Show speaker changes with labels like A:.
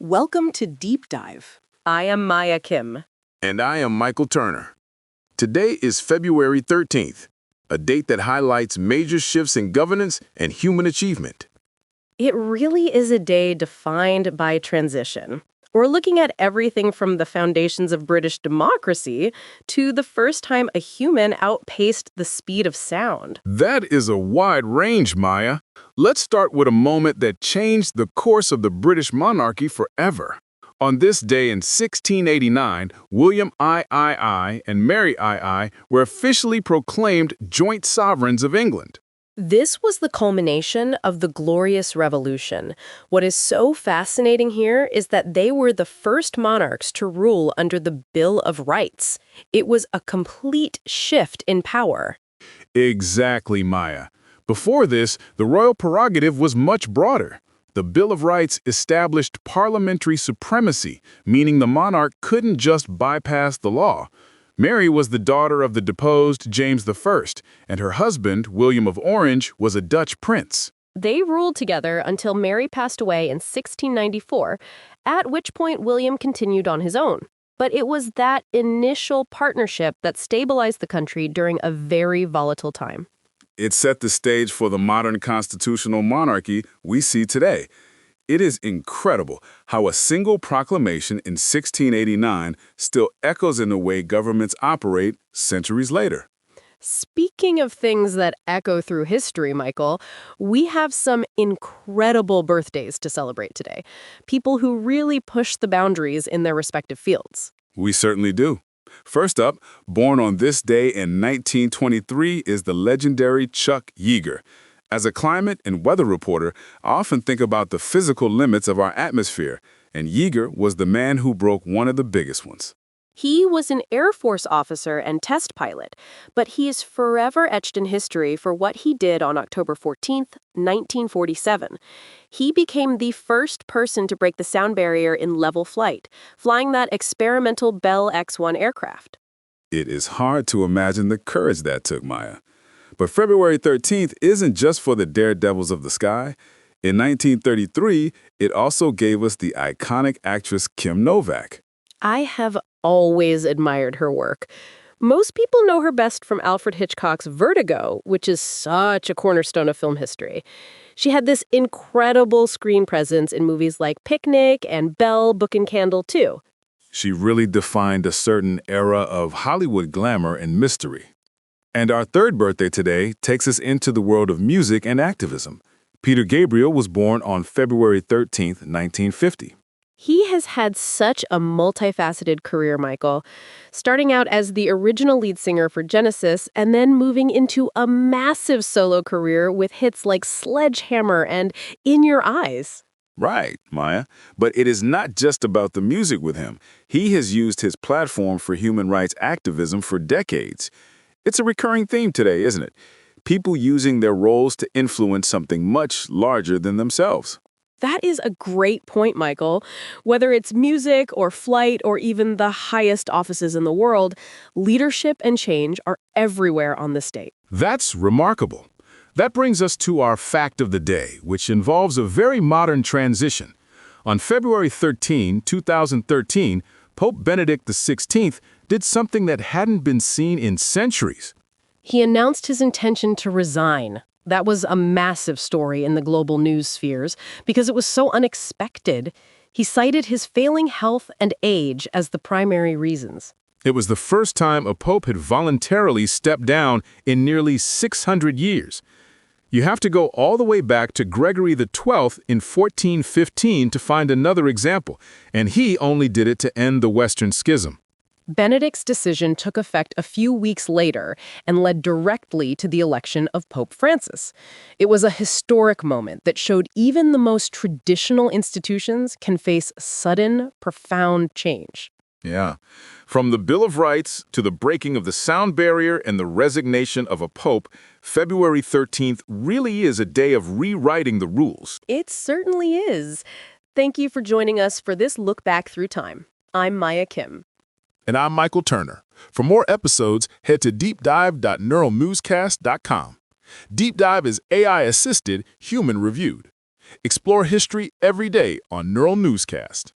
A: Welcome to Deep Dive. I am Maya Kim.
B: And I am Michael Turner. Today is February 13th, a date that highlights major shifts in governance and human achievement.
A: It really is a day defined by transition. We're looking at everything from the foundations of British democracy to the first time a human outpaced the speed of sound.
B: That is a wide range, Maya. Let's start with a moment that changed the course of the British monarchy forever. On this day in 1689, William III and Mary II were officially proclaimed joint sovereigns of England.
A: This was the culmination of the Glorious Revolution. What is so fascinating here is that they were the first monarchs to rule under the Bill of Rights. It was a complete shift in power.
B: Exactly, Maya. Before this, the royal prerogative was much broader. The Bill of Rights established parliamentary supremacy, meaning the monarch couldn't just bypass the law. Mary was the daughter of the deposed James I, and her husband, William of Orange, was a Dutch prince.
A: They ruled together until Mary passed away in 1694, at which point William continued on his own. But it was that initial partnership that stabilized the country during a very volatile time.
B: It set the stage for the modern constitutional monarchy we see today. It is incredible how a single proclamation in 1689 still echoes in the way governments operate centuries later.
A: Speaking of things that echo through history, Michael, we have some incredible birthdays to celebrate today. People who really push the boundaries in their respective fields.
B: We certainly do. First up, born on this day in 1923 is the legendary Chuck Yeager. As a climate and weather reporter, I often think about the physical limits of our atmosphere, and Yeager was the man who broke one of the biggest ones.
A: He was an Air Force officer and test pilot, but he is forever etched in history for what he did on October 14th, 1947. He became the first person to break the sound barrier in level flight, flying that experimental Bell X-1 aircraft.
B: It is hard to imagine the courage that took, Maya. But February 13th isn't just for the daredevils of the sky. In 1933, it also gave us the iconic actress Kim Novak.
A: I have always admired her work. Most people know her best from Alfred Hitchcock's Vertigo, which is such a cornerstone of film history. She had this incredible screen presence in movies like Picnic and Belle, Book and Candle, too.
B: She really defined a certain era of Hollywood glamour and mystery. And our third birthday today takes us into the world of music and activism. Peter Gabriel was born on February 13th, 1950.
A: He has had such a multifaceted career, Michael, starting out as the original lead singer for Genesis and then moving into a massive solo career with hits like Sledgehammer and In Your Eyes.
B: Right, Maya. But it is not just about the music with him. He has used his platform for human rights activism for decades. It's a recurring theme today, isn't it? People using their roles to influence something much larger than themselves.
A: That is a great point, Michael. Whether it's music or flight or even the highest offices in the world, leadership and change are everywhere on the stage.
B: That's remarkable. That brings us to our fact of the day, which involves a very modern transition. On February 13, 2013, Pope Benedict XVI did something that hadn't been seen in centuries.
A: He announced his intention to resign. That was a massive story in the global news spheres because it was so unexpected. He cited his failing health and age as the primary reasons.
B: It was the first time a pope had voluntarily stepped down in nearly 600 years. You have to go all the way back to Gregory XII in 1415 to find another example, and he only did it to end the Western Schism.
A: Benedict's decision took effect a few weeks later and led directly to the election of Pope Francis. It was a historic moment that showed even the most traditional institutions can face sudden, profound change.
B: Yeah. From the Bill of Rights to the breaking of the sound barrier and the resignation of a pope, February 13th really is a day of rewriting the rules.
A: It certainly is. Thank you for joining us for this look back through time. I'm Maya Kim.
B: And I'm Michael Turner. For more episodes, head to deepdive.neuralnewscast.com. Deep Dive is AI-assisted, human-reviewed. Explore history every day on Neural Newscast.